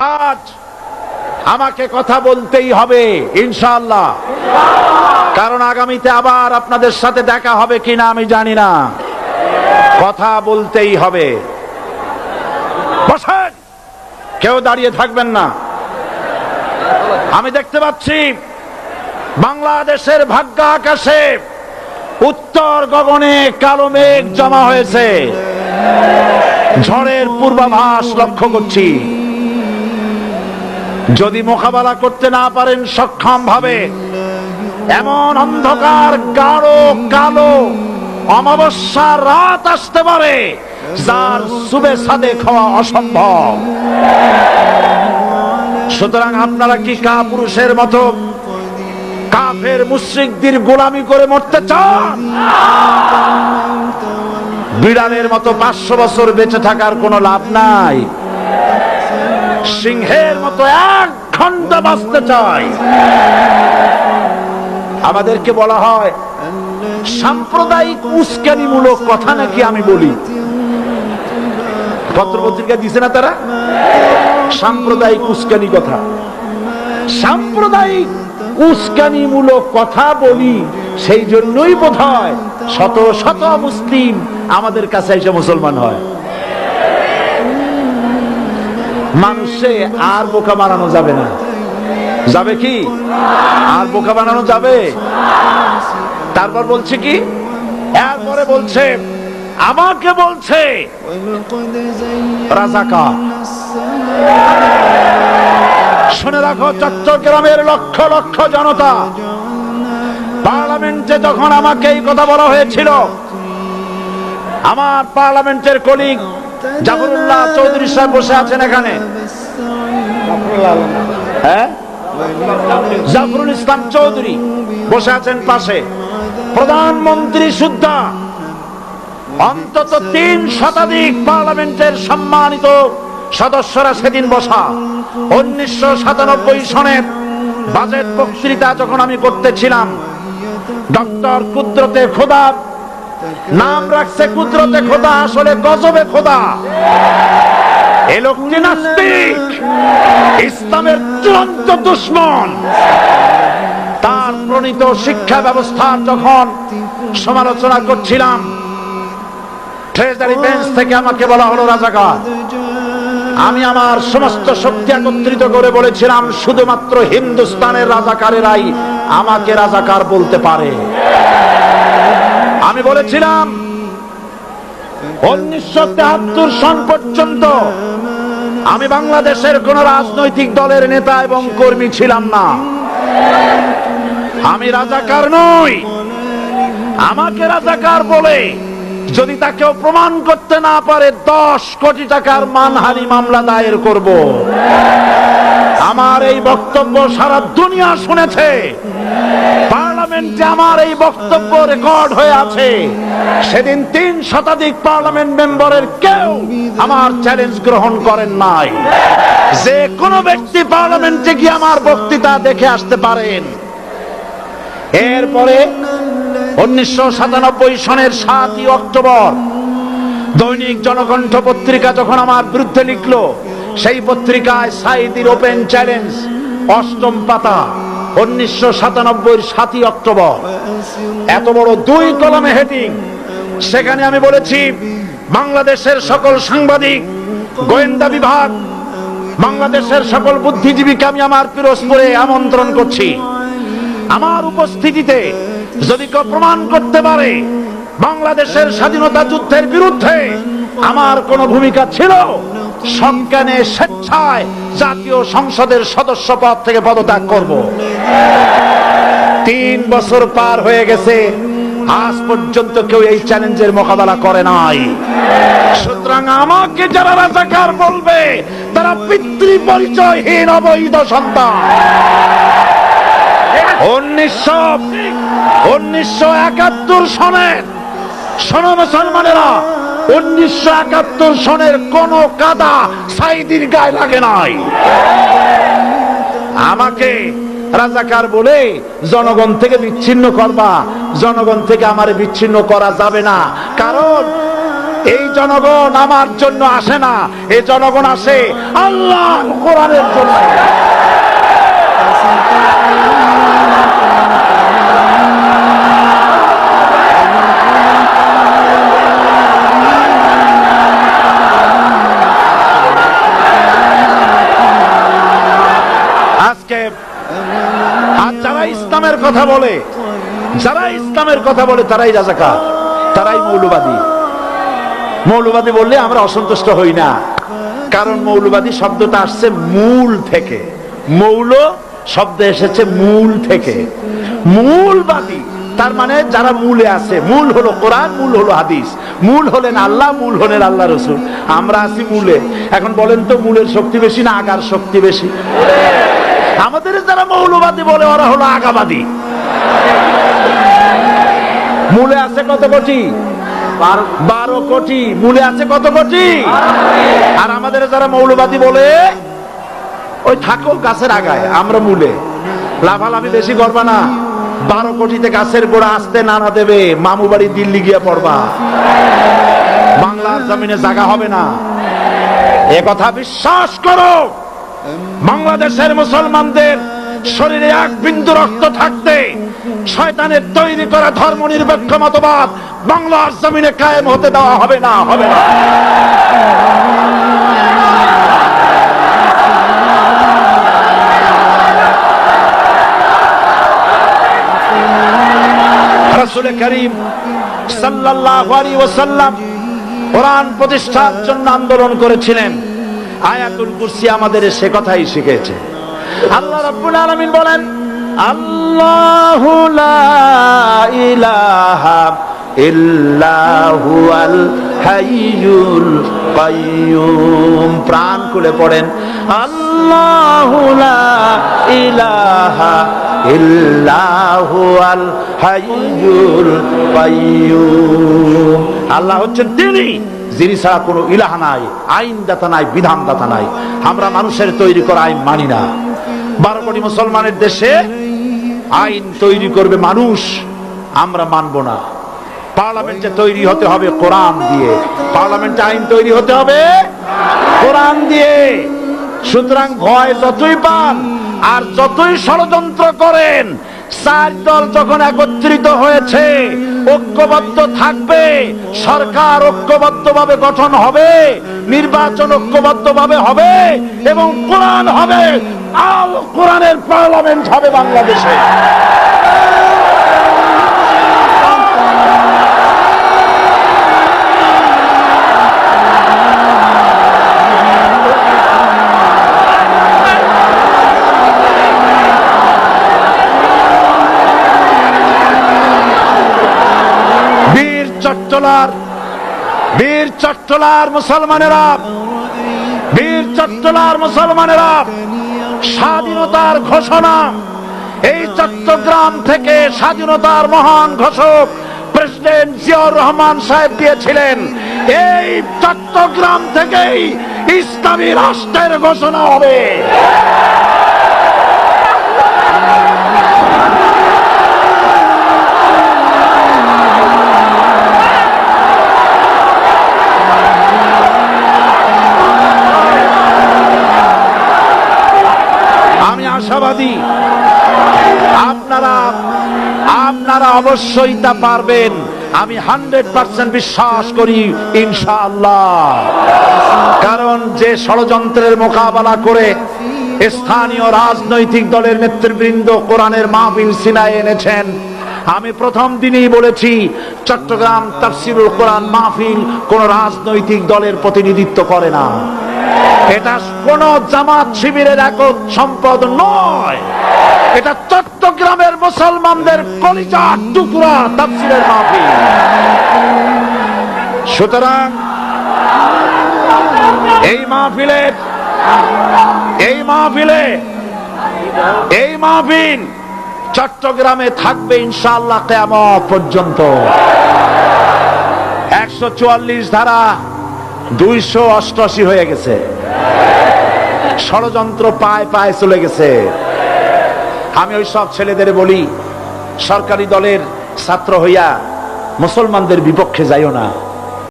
আজ আমাকে কথা বলতেই হবে ইনশাআল্লাহ, কারণ আগামীতে আবার আপনাদের সাথে দেখা হবে কিনা আমি জানি না। কথা বলতেই হবে। বসেন, কেউ দাঁড়িয়ে থাকবেন না। আমি দেখতে পাচ্ছি বাংলাদেশের ভাগ্য আকাশে উত্তর গগনে কালো মেঘ জমা হয়েছে, ঝড়ের পূর্বাভাস লক্ষ্য করছি। যদি মোকাবেলা করতে না পারেন সক্ষম ভাবে, এমন অন্ধকার গাঢ় কালো অমাবস্যার রাত আসতে পারে যার শুভে সাদে খাওয়া অসম্ভব। সুতরাং আপনারা কি কাপুরুষের মতো কাফের মুশরিকদের গোলামি করে মরতে চান? বিড়ালের মতো 500 বছর বেঁচে থাকার কোনো লাভ নাই। সিংহের মতো 1 ঘন্টা বাঁচতে চাই। আমাদেরকে বলা হয় সাম্প্রদায়িক উস্কানিমূলক কথা নাকি আমি বলি। পত্রপত্রিকা দিছে না তারা সাম্প্রদায়িক উস্কানি কথা, সাম্প্রদায়িক উস্কানিমূলক কথা বলি। সেই জন্যই বোধহয় শত শত মুসলিম আমাদের কাছে এসে মুসলমান হয়। মানুষে আর বোকা বানানো যাবে না। যাবে কি? আর বোকা বানানো যাবে? তারপর বলছে কি? এরপরে বলছে আমাকে বলছে রাজাকার। শুনে রাখো চট্টগ্রামের লক্ষ লক্ষ জনতা, পার্লামেন্টে যখন আমাকে এই কথা বলা হয়েছিল, আমার পার্লামেন্টের কলিগ জাফরুল্লাহ চৌধুরী সাহেব বসে আছেন এখানে, হ্যাঁ জাফরুল ইসলাম চৌধুরী বসে আছেন পাশে, প্রধানমন্ত্রী সুদ্ধা, অন্তত 3 শতাধিক পার্লামেন্টের সম্মানিত সদস্যরা সেদিন বসা। 1997 সনের বাজেট বক্তৃতা যখন আমি করতেছিলাম, ডক্টর কুদরতে খোদা, নাম রাখছে কুদরতে খোদা, আসলে গজবে খোদা। এ লোকটি নাস্তিক, ইসলামের চূড়ান্ত দুশমন। তার প্রণীত শিক্ষা ব্যবস্থার যখন সমালোচনা করছিলাম, ট্রেজারি বেঞ্চ থেকে আমাকে বলা হলো রাজাকার। আমি আমার সমস্ত শক্তি একত্রিত করে বলেছিলাম শুধুমাত্র হিন্দুস্তানের রাজাকারেরাই আমাকে রাজাকার বলতে পারে। আমি বলেছিলাম 1973 সন পর্যন্ত আমি বাংলাদেশের কোন রাজনৈতিক দলের নেতা এবং কর্মী ছিলাম না। আমি রাজাকার নই। আমাকে রাজাকার বলে যদি তাকেও প্রমাণ করতে না পারে 10 কোটি টাকার মানহানি মামলা দায়ের করব। আমার এই বক্তব্য সারা দুনিয়া শুনেছে। পার্লামেন্টে আমার এই বক্তব্য রেকর্ড হয়ে আছে। সেদিন 3 শতাধিক পার্লামেন্ট মেম্বারের কেউ আমার চ্যালেঞ্জ গ্রহণ করেন নাই। যে কোনো ব্যক্তি পার্লামেন্টে গিয়ে আমার বক্তৃতা দেখে আসতে পারেন। এরপরে 1997 সনের 7 অক্টোবর দৈনিক জনকণ্ঠ পত্রিকা যখন আমার বিরুদ্ধে লিখলো, সেই পত্রিকায় সাইদির ওপেন চ্যালেঞ্জ 8ম পাতা, 1997 7 অক্টোবর, এত বড় 2 কলমে হেডিং। সেখানে আমি বলেছি বাংলাদেশের সকল সাংবাদিক, গোয়েন্দা বিভাগ, বাংলাদেশের সকল বুদ্ধিজীবীকে আমি আমার পিরোজপুরে আমন্ত্রণ করছি। আমার উপস্থিতিতে যদি কেউ প্রমাণ করতে পারে বাংলাদেশের স্বাধীনতা যুদ্ধের বিরুদ্ধে আমার কোন ভূমিকা ছিল, সজ্ঞানে স্বেচ্ছায় জাতীয় সংসদের সদস্য পদ থেকে পদত্যাগ করব। 3 বছর পার হয়ে গেছে, আজ পর্যন্ত কেউ এই চ্যালেঞ্জের মোকাবেলা করে নাই। সুতরাং আমাকে যারা রাজাকার বলবে তারা পিতৃ পরিচয়হীন অবৈধ সন্তান। 1971 সনের, শোনো মুসলমানেরা, 1971 সনের কোন কাদা সাইদির গায়ে লাগে নাই। আমাকে রাজাকার বলে জনগণ থেকে বিচ্ছিন্ন করবা, জনগণ থেকে আমারে বিচ্ছিন্ন করা যাবে না। কারণ এই জনগণ আমার জন্য আসে না, এই জনগণ আসে আল্লাহ কোরআনের জন্য। আজকে আর যারা ইসলামের কথা বলে, যারা ইসলামের কথা বলে তারাই রাজাকার, তারাই মৌলবাদী। মৌলবাদী বললে আমরা অসন্তুষ্ট হই না, কারণ মৌলবাদী শব্দটা আসছে মূল থেকে। মৌল শব্দ এসেছে মূল থেকে। মূলবাদী তার মানে যারা মূলে আছে। মূল হলো কোরআন, মূল হলো হাদিস, মূল হলেন আল্লাহ, মূল হলেন আল্লাহ রসুল। আমরা আছি মূলে। এখন বলেন তো মূলের শক্তি বেশি না আগার শক্তি বেশি? আমাদের যারা মৌলবাদী বলে ওরা হলো আগাবাদী। মূলে আছে কত কোটি? 12 কোটি। মূলে আছে কত কোটি? আর আমাদের যারা মৌলবাদী বলে ওই থাকো গাছের আগায়, আমরা মূলে। লাফালাফি বেশি করবা না, 12 কোটিতে গাছের গোড়া আসতে নানা দেবে, মামু বাড়ি দিল্লি গিয়ে পড়বা, বাংলার জমিনে জায়গা হবে না। এ কথা বিশ্বাস করো। বাংলাদেশের মুসলমানদের শরীরে এক বিন্দু রক্ত থাকতে শয়তানের তৈরি করা ধর্ম নিরপেক্ষ মতবাদ বাংলার জমিনে কায়েম হতে দেওয়া হবে না, হবে না। রাসূল করিম সাল্লাল্লাহু আলাইহি ওয়াসাল্লাম কোরআন প্রতিষ্ঠার জন্য আন্দোলন করেছিলেন। আয়াতুল কুরসি আমাদের সে কথাই শিখেছে। আল্লাহ রাব্বুল আলামিন বলেন, আল্লাহু লা ইলাহা ইল্লা হুয়াল হাইয়ুল কাইয়্যুম। প্রাণ খুলে পড়েন, আল্লাহু লা ইলাহা ইল্লা হুয়াল হাইয়ুল কাইয়্যুম। আল্লাহ হচ্ছেন তিনি যিনি ছাড়া কোনো ইলাহা নাই, আইনদাতা নাই, বিধানদাতা নাই। আমরা মানুষের তৈরি করা আইন মানি না। 12 কোটি মুসলমানের দেশে আইন তৈরি করবে মানুষ, আমরা মানব না। পার্লামেন্টে তৈরি হতে হবে কোরআন দিয়ে, পার্লামেন্টে আইন তৈরি হতে হবে কোরআন দিয়ে। সুতরাং ভয় যতই পান আর যতই ষড়যন্ত্র করেন, 4 দল যখন একত্রিত হয়েছে, ঐক্যবদ্ধ থাকবে, সরকার ঐক্যবদ্ধভাবে গঠন হবে, নির্বাচন ঐক্যবদ্ধভাবে হবে এবং কোরআন হবে, আল কোরআনের পার্লামেন্ট হবে বাংলাদেশে। বীর চট্টলার মুসলমানেরা, বীর চট্টলার মুসলমানেরা স্বাধীনতার ঘোষণা এই চট্টগ্রাম থেকে স্বাধীনতার মহান ঘোষক প্রেসিডেন্ট জিয়াউর রহমান সাহেব দিয়েছিলেন। এই চট্টগ্রাম থেকেই ইসলামী রাষ্ট্রের ঘোষণা হবে। আশাবাদী আপনারা অবশ্যই তা পারবেন। আমি 100% বিশ্বাস করি ইনশাআল্লাহ। কারণ যে ষড়যন্ত্রের মোকাবেলা করে স্থানীয় রাজনৈতিক দলের নেতৃবৃন্দ কোরআনের মাহফিল সিনায় এনেছেন, আমি প্রথম দিনই বলেছি চট্টগ্রাম তাফসীরুল কোরআন মাহফিল কোন রাজনৈতিক দলের প্রতিনিধিত্ব করে না। এটা কোন জামাত শিবিরের একক সম্পদ নয়, এটা চট্টগ্রামের মুসলমানদের কলিজার টুকরা তাফসীরের মাহফিল। সুতরাং এই মাহফিল চট্টগ্রামে থাকবে ইনশাআল্লাহ কিয়ামত পর্যন্ত। 144 ধারা 288 হয়ে গেছে, ষড়যন্ত্র পায় পায় চলে গেছে। আমি ওই সব ছেলেদের বলি, সরকারি দলের ছাত্র হইয়া মুসলমানদের বিপক্ষে যাইও না।